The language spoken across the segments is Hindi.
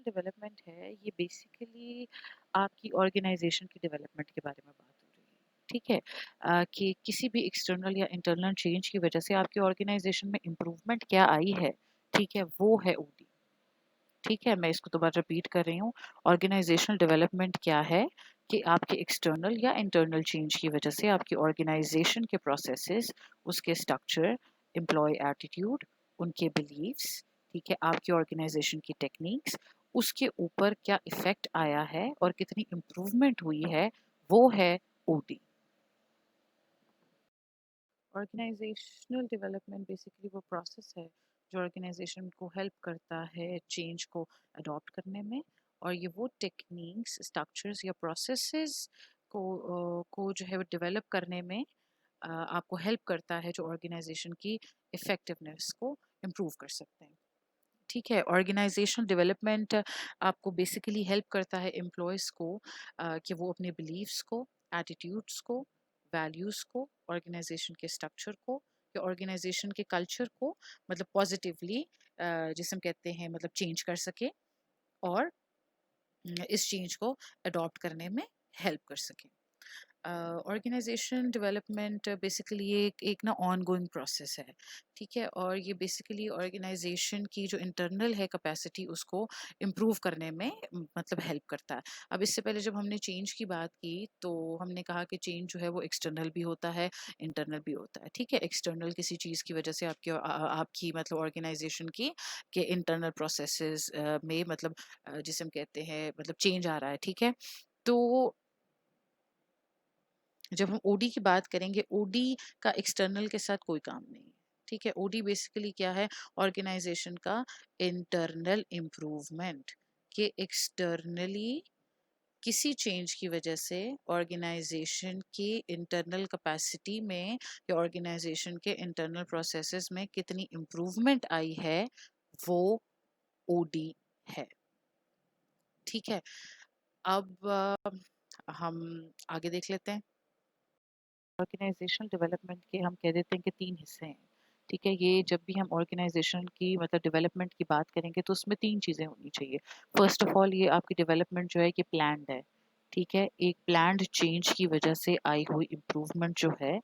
डेवलपमेंट है ये बेसिकली आपकी ऑर्गेनाइजेशन की डेवलपमेंट के बारे में बात हो रही है। ठीक है। कि किसी भी एक्सटर्नल या इंटरनल चेंज की वजह से आपकी ऑर्गेनाइजेशन में इम्प्रूवमेंट क्या आई है, ठीक है, वो है ओडी। ठीक है, मैं इसको दोबारा रिपीट कर रही हूँ। ऑर्गेनाइजेशनल डेवलपमेंट क्या है कि आपके एक्सटर्नल या इंटरनल चेंज की वजह से आपकी ऑर्गेनाइजेशन के प्रोसेसेस, उसके स्ट्रक्चर, एम्प्लॉय एटीट्यूड, उनके बिलीव्स, ठीक है, आपकी ऑर्गेनाइजेशन की टेक्निक्स, उसके ऊपर क्या इफेक्ट आया है और कितनी इम्प्रूवमेंट हुई है, वो है ओडी। ऑर्गेनाइजेशनल डेवलपमेंट बेसिकली वो प्रोसेस है जो ऑर्गेनाइजेशन को हेल्प करता है चेंज को अडॉप्ट करने में, और ये वो टेक्निक्स, स्ट्रक्चर्स या प्रोसेसेस को जो है वो डेवलप करने में आपको हेल्प करता है, जो ऑर्गेनाइजेशन की इफेक्टिवनेस को इम्प्रूव कर सकते हैं। ठीक है, ऑर्गेनाइजेशनल डेवलपमेंट आपको बेसिकली हेल्प करता है एम्प्लॉयज़ को कि वो अपने बिलीव्स को, एटीट्यूड्स को, वैल्यूज़ को, ऑर्गेनाइजेशन के स्ट्रक्चर को या ऑर्गेनाइजेशन के कल्चर को मतलब पॉजिटिवली जिसे हम कहते हैं मतलब चेंज कर सके, और इस चेंज को अडॉप्ट करने में हेल्प कर सके। ऑर्गेनाइजेशन डेवलपमेंट बेसिकली ये एक ना ऑन गोइंग प्रोसेस है। ठीक है, और ये बेसिकली ऑर्गेनाइजेशन की जो इंटरनल है कैपेसिटी उसको इम्प्रूव करने में मतलब हेल्प करता है। अब इससे पहले जब हमने चेंज की बात की तो हमने कहा कि चेंज जो है वो एक्सटर्नल भी होता है, इंटरनल भी होता है। ठीक है, एक्सटर्नल किसी चीज़ की वजह से आपकी मतलब ऑर्गेनाइजेशन की के इंटरनल प्रोसेसेस में मतलब जिसे हम कहते हैं मतलब चेंज आ रहा है। ठीक है, तो जब हम ओडी की बात करेंगे, ओडी का एक्सटर्नल के साथ कोई काम नहीं है। ठीक है, ओडी बेसिकली क्या है, ऑर्गेनाइजेशन का इंटरनल इम्प्रूवमेंट, कि एक्सटर्नली किसी चेंज की वजह से ऑर्गेनाइजेशन की इंटरनल कैपेसिटी में या ऑर्गेनाइजेशन के इंटरनल प्रोसेसेस में कितनी इम्प्रूवमेंट आई है, वो ओडी है। ठीक है, अब हम आगे देख लेते हैं। ऑर्गेनाइजेशनल डेवलपमेंट के हम कह देते हैं कि 3 हिस्से हैं। ठीक है, ये जब भी हम ऑर्गेनाइजेशन की मतलब डेवलपमेंट की बात करेंगे तो उसमें 3 चीज़ें होनी चाहिए। फर्स्ट ऑफ ऑल ये आपकी डेवलपमेंट जो है कि प्लान्ड है। ठीक है, एक प्लान्ड चेंज की वजह से आई हुई इम्प्रूवमेंट जो है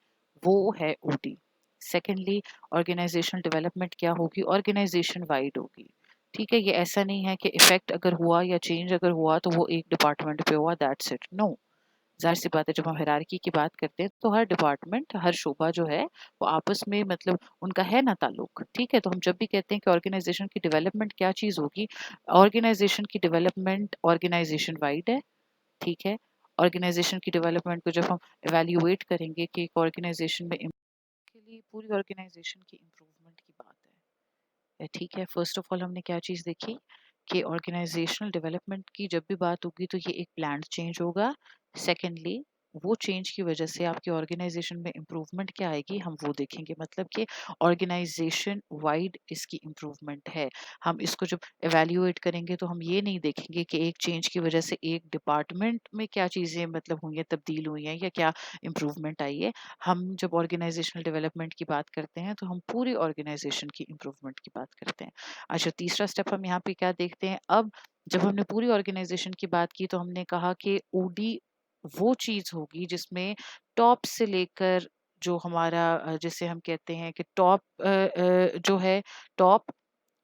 वो है ओडी। सेकेंडली, ऑर्गेनाइजेशनल डेवलपमेंट क्या होगी, ऑर्गेनाइजेशन वाइड होगी। ठीक है, ये ऐसा नहीं है कि इफेक्ट अगर हुआ या चेंज अगर हुआ तो वो एक डिपार्टमेंट पे हुआ, दैट्स इट। नो, ज़ाहिर सी बात है जब हम हायरार्की की बात करते हैं तो हर डिपार्टमेंट, हर शोबा जो है वो आपस में मतलब उनका है ना ताल्लुक। ठीक है, तो हम जब भी कहते हैं कि ऑर्गेनाइजेशन की डेवलपमेंट क्या चीज़ होगी, ऑर्गेनाइजेशन की डेवलपमेंट ऑर्गेनाइजेशन वाइड है। ठीक है, ऑर्गेनाइजेशन की डेवलपमेंट को जब हम एवेल्युएट करेंगे कि एक ऑर्गेनाइजेशन में के लिए पूरी ऑर्गेनाइजेशन की इम्प्रूवमेंट की बात है। ठीक है, फर्स्ट ऑफ ऑल हमने क्या चीज़ देखी कि ऑर्गेनाइजेशनल डेवलपमेंट की जब भी बात होगी तो ये एक प्लान्ड चेंज होगा। सेकेंडली, वो चेंज की वजह से आपकी ऑर्गेनाइजेशन में इम्प्रूवमेंट क्या आएगी हम वो देखेंगे, मतलब कि ऑर्गेनाइजेशन वाइड इसकी इम्प्रूवमेंट है। हम इसको जब एवेल्युएट करेंगे तो हम ये नहीं देखेंगे कि एक चेंज की वजह से एक डिपार्टमेंट में क्या चीज़ें मतलब हुई हैं, तब्दील हुई हैं या क्या इम्प्रूवमेंट आई है। हम जब ऑर्गेनाइजेशनल डेवलपमेंट की बात करते हैं तो हम पूरी ऑर्गेनाइजेशन की इम्प्रूवमेंट की बात करते हैं। अच्छा, तीसरा स्टेप हम यहाँ पे क्या देखते हैं, अब जब हमने पूरी ऑर्गेनाइजेशन की बात की तो हमने कहा कि ओडी वो चीज होगी जिसमें टॉप से लेकर जो हमारा जिसे हम कहते हैं कि टॉप जो है, टॉप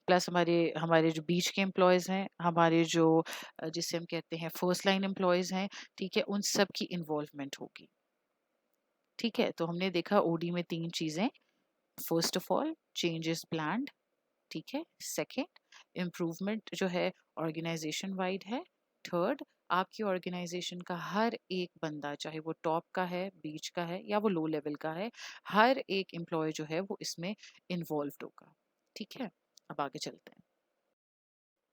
प्लस हमारे हमारे जो बीच के एम्प्लॉयज हैं, हमारे जो जिसे हम कहते हैं फर्स्ट लाइन एम्प्लॉयज हैं, ठीक है, उन सब की इन्वॉल्वमेंट होगी। ठीक है, तो हमने देखा ओडी में 3 चीजें। First of all, change is planned. ठीक है, सेकंड, इम्प्रूवमेंट जो है ऑर्गेनाइजेशन वाइड है। थर्ड, आपकी ऑर्गेनाइजेशन का हर एक बंदा, चाहे वो टॉप का है, बीच का है या वो लो लेवल का है, हर एक एम्प्लॉय जो है वो इसमें इन्वॉल्व होगा। ठीक है, अब आगे चलते हैं।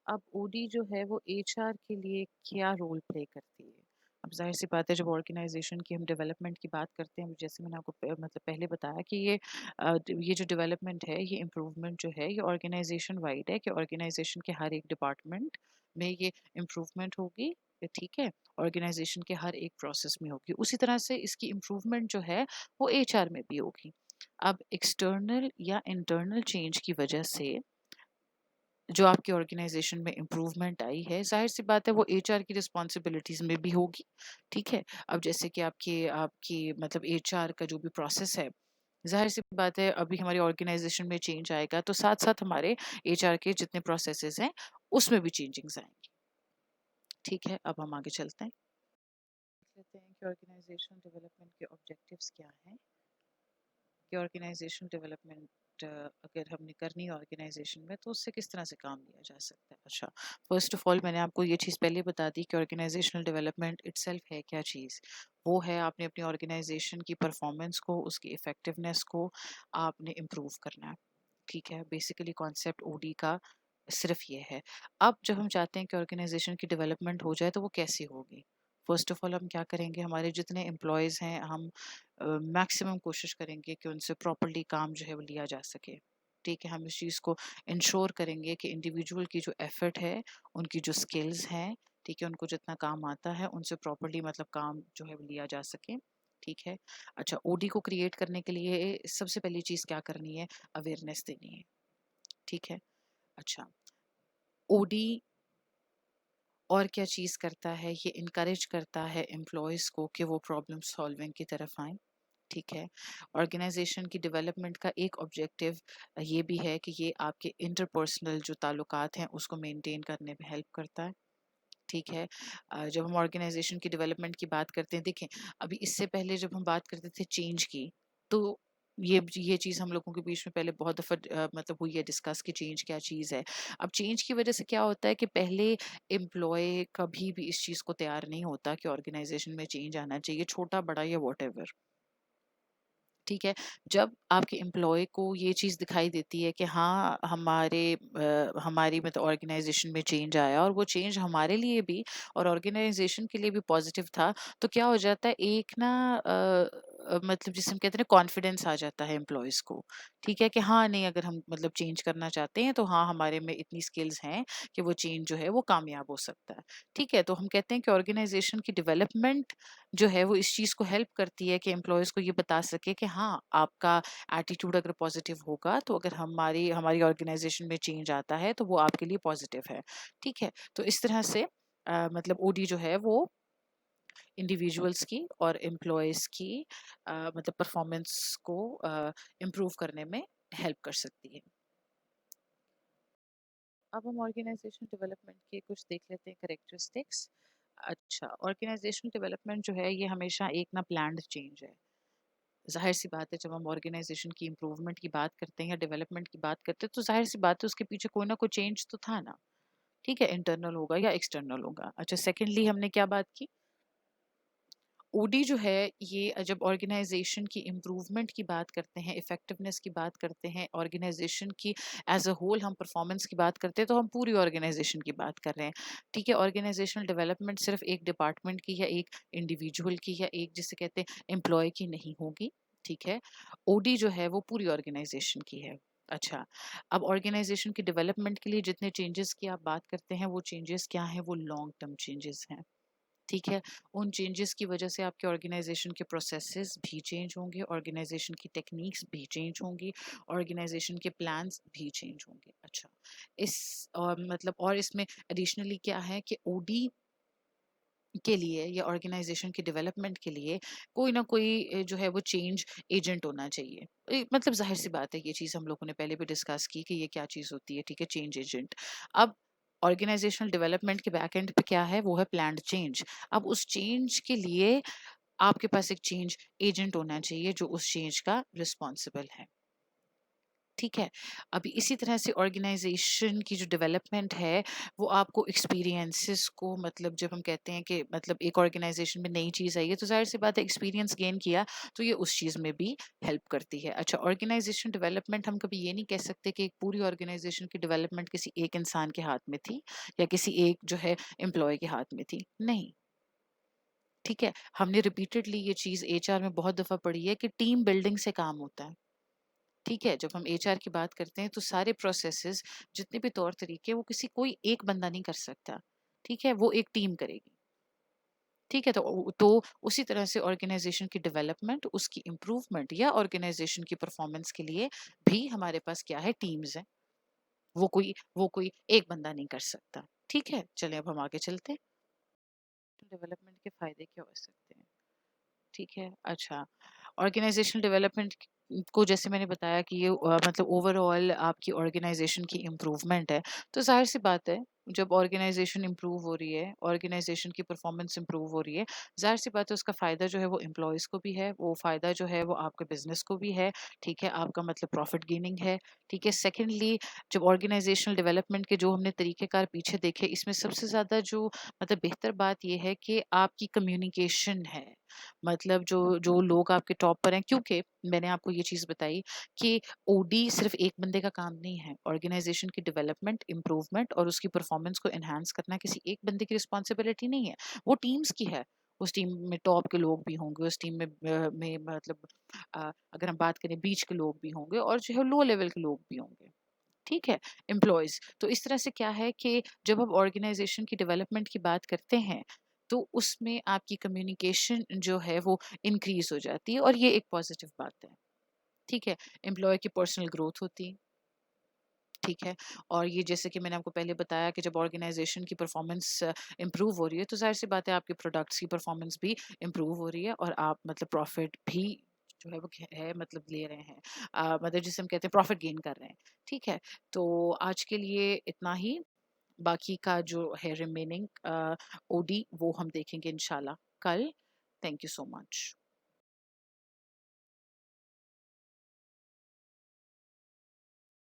अब ओडी जो है वो एचआर के लिए क्या रोल प्ले करती है। अब जाहिर सी बात है जब ऑर्गेनाइजेशन की हम डेवलपमेंट की बात करते हैं, जैसे मैंने आपको मतलब पहले बताया कि ये जो डेवलपमेंट है, ये इम्प्रूवमेंट जो है ये ऑर्गेनाइजेशन वाइड है, कि ऑर्गेनाइजेशन के हर एक डिपार्टमेंट में ये इम्प्रूवमेंट होगी। ठीक है, ऑर्गेनाइजेशन के हर एक प्रोसेस में होगी, उसी तरह से इसकी इम्प्रूवमेंट जो है वो एचआर में भी होगी। अब एक्सटर्नल या इंटरनल चेंज की वजह से जो आपकी ऑर्गेनाइजेशन में इम्प्रूवमेंट आई है, जाहिर सी बात है वो एचआर की रिस्पॉन्सिबिलिटीज में भी होगी। ठीक है, अब जैसे कि आपकी आपकी मतलब एचआर का जो भी प्रोसेस है, जाहिर सी बात है अभी हमारी ऑर्गेनाइजेशन में चेंज आएगा तो साथ साथ हमारे एचआर के जितने प्रोसेसेस हैं उसमें भी चेंजिंग्स आएंगी। ठीक है, अब हम आगे चलते हैं, कहते हैं कि ऑर्गेनाइजेशन डेवलपमेंट के ऑब्जेक्टिव्स क्या हैं। कि ऑर्गेनाइजेशन डेवलपमेंट अगर हमने करनी है ऑर्गेनाइजेशन में तो उससे किस तरह से काम लिया जा सकता है। अच्छा, फर्स्ट ऑफ ऑल मैंने आपको ये चीज़ पहले बता दी कि ऑर्गेनाइजेशनल डेवलपमेंट इटसेल्फ है क्या चीज़। वो है आपने अपनी ऑर्गेनाइजेशन की परफॉर्मेंस को, उसकी इफेक्टिवनेस को आपने इम्प्रूव करना है। ठीक है, बेसिकली कॉन्सेप्ट ओडी का सिर्फ ये है। अब जब हम चाहते हैं कि ऑर्गेनाइजेशन की डेवलपमेंट हो जाए तो वो कैसे होगी। फर्स्ट ऑफ ऑल हम क्या करेंगे, हमारे जितने एम्प्लॉयज़ हैं हम मैक्सिमम कोशिश करेंगे कि उनसे प्रॉपर्ली काम जो है वो लिया जा सके। ठीक है, हम इस चीज़ को इंश्योर करेंगे कि इंडिविजुअल की जो एफर्ट है, उनकी जो स्किल्स हैं, ठीक है, उनको जितना काम आता है उनसे प्रॉपर्ली मतलब काम जो है वो लिया जा सके। ठीक है, अच्छा, ओडी को क्रिएट करने के लिए सबसे पहली चीज़ क्या करनी है, अवेयरनेस देनी है। ठीक है, अच्छा, ओडी और क्या चीज़ करता है, ये इनकरेज करता है एम्प्लॉयज़ को कि वो प्रॉब्लम सॉल्विंग की तरफ आएँ। ठीक है, ऑर्गेनाइजेशन की डेवलपमेंट का एक ऑब्जेक्टिव ये भी है कि ये आपके इंटरपर्सनल जो ताल्लुकात हैं उसको मेंटेन करने में हेल्प करता है। ठीक है, जब हम ऑर्गेनाइजेशन की डेवलपमेंट की बात करते हैं, देखें अभी इससे पहले जब हम बात करते थे चेंज की, तो ये चीज़ हम लोगों के बीच में पहले बहुत दफ़ा मतलब हुई है डिस्कस कि चेंज क्या चीज़ है। अब चेंज की वजह से क्या होता है कि पहले एम्प्लॉय कभी भी इस चीज़ को तैयार नहीं होता कि ऑर्गेनाइजेशन में चेंज आना चाहिए, छोटा बड़ा या वॉटेवर। ठीक है, जब आपके एम्प्लॉय को ये चीज़ दिखाई देती है कि हाँ हमारी मतलब ऑर्गेनाइजेशन में चेंज आया और वो चेंज हमारे लिए भी और ऑर्गेनाइजेशन के लिए भी पॉजिटिव था, तो क्या हो जाता है एक ना मतलब जिसे हम कहते हैं कॉन्फिडेंस आ जाता है एम्प्लॉयज़ को। ठीक है, कि हाँ नहीं, अगर हम मतलब चेंज करना चाहते हैं तो हाँ हमारे में इतनी स्किल्स हैं कि वो चेंज जो है वो कामयाब हो सकता है। ठीक है, तो हम कहते हैं कि ऑर्गेनाइजेशन की डेवलपमेंट जो है वो इस चीज़ को हेल्प करती है कि एम्प्लॉयज़ को ये बता सके कि हाँ, आपका एटीट्यूड अगर पॉजिटिव होगा तो अगर हमारी हमारी ऑर्गेनाइजेशन में चेंज आता है तो वो आपके लिए पॉजिटिव है। ठीक है, तो इस तरह से मतलब ओडी जो है वो इंडिविजुअल्स की और एम्प्लॉयज़ की मतलब परफॉर्मेंस को इम्प्रूव करने में हेल्प कर सकती है। अब हम ऑर्गेनाइजेशन डेवलपमेंट के कुछ देख लेते हैं करेक्टरिस्टिक्स। अच्छा, ऑर्गेनाइजेशनल डेवलपमेंट जो है ये हमेशा एक ना प्लान्ड चेंज है। ज़ाहिर सी बात है जब हम ऑर्गेनाइजेशन की इम्प्रूवमेंट की बात करते हैं या डेवलपमेंट की बात करते हैं तो ज़ाहिर सी बात है उसके पीछे कोई ना कोई चेंज तो था ना। ठीक है, इंटरनल होगा या एक्सटर्नल होगा। अच्छा, सेकेंडली हमने क्या बात की, ओडी जो है ये जब ऑर्गेनाइजेशन की इम्प्रूवमेंट की बात करते हैं, इफेक्टिवनेस की बात करते हैं, ऑर्गेनाइजेशन की एज अ होल हम परफॉर्मेंस की बात करते हैं तो हम पूरी ऑर्गेनाइजेशन की बात कर रहे हैं। ठीक है, ऑर्गेनाइजेशनल डेवलपमेंट सिर्फ एक डिपार्टमेंट की या एक इंडिविजुअल की या एक जिसे कहते हैं एम्प्लॉय की नहीं होगी। ठीक है, ओडी जो है वो पूरी ऑर्गेनाइजेशन की है। अच्छा, अब ऑर्गेनाइजेशन की डेवलपमेंट के लिए जितने चेंजेस की आप बात करते हैं वो चेंजेस क्या हैं, वो लॉन्ग टर्म चेंजेस हैं। ठीक है, उन चेंजेस की वजह से आपके ऑर्गेनाइजेशन के प्रोसेसेस भी चेंज होंगे, ऑर्गेनाइजेशन की टेक्निक्स भी चेंज होंगी, ऑर्गेनाइजेशन के प्लान्स भी चेंज होंगे। अच्छा, इस मतलब और इसमें एडिशनली क्या है कि ओडी के लिए या ऑर्गेनाइजेशन की डेवलपमेंट के लिए कोई ना कोई जो है वो चेंज एजेंट होना चाहिए। मतलब जाहिर सी बात है ये चीज़ हम लोगों ने पहले भी डिस्कस की कि ये क्या चीज़ होती है। ठीक है, चेंज एजेंट। अब ऑर्गेनाइजेशनल डेवलपमेंट के बैक एंड पे क्या है, वो है प्लान्ड चेंज। अब उस चेंज के लिए आपके पास एक चेंज एजेंट होना चाहिए जो उस चेंज का रिस्पॉन्सिबल है। ठीक है, अभी इसी तरह से ऑर्गेनाइजेशन की जो डेवलपमेंट है वो आपको एक्सपीरियंसेस को मतलब जब हम कहते हैं कि मतलब एक ऑर्गेनाइजेशन में नई चीज़ आई है तो जाहिर सी बात है एक्सपीरियंस गेन किया तो ये उस चीज़ में भी हेल्प करती है। अच्छा, ऑर्गेनाइजेशन डेवलपमेंट हम कभी ये नहीं कह सकते कि एक पूरी ऑर्गेनाइजेशन की डेवलपमेंट किसी एक इंसान के हाथ में थी या किसी एक जो है एम्प्लॉय के हाथ में थी, नहीं। ठीक है, हमने रिपीटेडली ये चीज़ एचआर में बहुत दफ़ा पढ़ी है कि टीम बिल्डिंग से काम होता है। ठीक है, जब हम एचआर की बात करते हैं तो सारे प्रोसेसेस जितने भी तौर तरीके वो किसी कोई एक बंदा नहीं कर सकता। ठीक है, वो एक टीम करेगी। ठीक है, तो उसी तरह से ऑर्गेनाइजेशन की डेवलपमेंट, उसकी इम्प्रूवमेंट या ऑर्गेनाइजेशन की परफॉर्मेंस के लिए भी हमारे पास क्या है, टीम्स है। वो कोई एक बंदा नहीं कर सकता। ठीक है, चलिए अब हम आगे चलते हैं। डेवलपमेंट के फायदे क्या हो सकते हैं? ठीक है, अच्छा, ऑर्गेनाइजेशनल डेवलपमेंट को जैसे मैंने बताया कि ये मतलब ओवरऑल आपकी ऑर्गेनाइजेशन की इम्प्रूवमेंट है। तो जाहिर सी बात है, जब ऑर्गेनाइजेशन इम्प्रूव हो रही है, ऑर्गेनाइजेशन की परफॉर्मेंस इम्प्रूव हो रही है, जाहिर सी बात है उसका फ़ायदा जो है वो एम्प्लॉयज़ को भी है, वो फ़ायदा जो है वो आपके बिजनेस को भी है। ठीक है, आपका मतलब प्रॉफिट गेनिंग है। ठीक है, सेकेंडली, जब ऑर्गेनाइजेशनल डेवलपमेंट के जो हमने तरीक़ेकार पीछे देखे, इसमें सबसे ज़्यादा जो मतलब बेहतर बात ये है कि आपकी कम्युनिकेशन है। मतलब जो जो लोग आपके टॉप पर हैं, क्योंकि मैंने आपको ये चीज़ बताई कि ओडी सिर्फ एक बंदे का काम नहीं है। ऑर्गेनाइजेशन की डेवलपमेंट, इम्प्रूवमेंट और उसकी परफॉर्मेंस को एनहांस करना किसी एक बंदे की रिस्पॉन्सिबिलिटी नहीं है, वो टीम्स की है। उस टीम में टॉप के लोग भी होंगे, उस टीम में मतलब अगर हम बात करें बीच के लोग भी होंगे और जो है लो लेवल के लोग भी होंगे। ठीक है, एम्प्लॉयज। तो इस तरह से क्या है कि जब हम ऑर्गेनाइजेशन की डेवलपमेंट की बात करते हैं, तो उसमें आपकी कम्युनिकेशन जो है वो इंक्रीज हो जाती है और ये एक पॉजिटिव बात है। ठीक है, एम्प्लॉय की पर्सनल ग्रोथ होती है। ठीक है, और ये जैसे कि मैंने आपको पहले बताया कि जब ऑर्गेनाइजेशन की परफॉर्मेंस इंप्रूव हो रही है, तो जाहिर सी बात है आपके प्रोडक्ट्स की परफॉर्मेंस भी इंप्रूव हो रही है और आप मतलब प्रॉफिट भी जो है वो है मतलब ले रहे हैं, मतलब जिसे हम कहते हैं प्रॉफिट गेन कर रहे हैं। ठीक है, तो आज के लिए इतना ही। बाकी का जो है रिमेनिंग ओडी वो हम देखेंगे इंशाल्लाह कल। Thank you so much.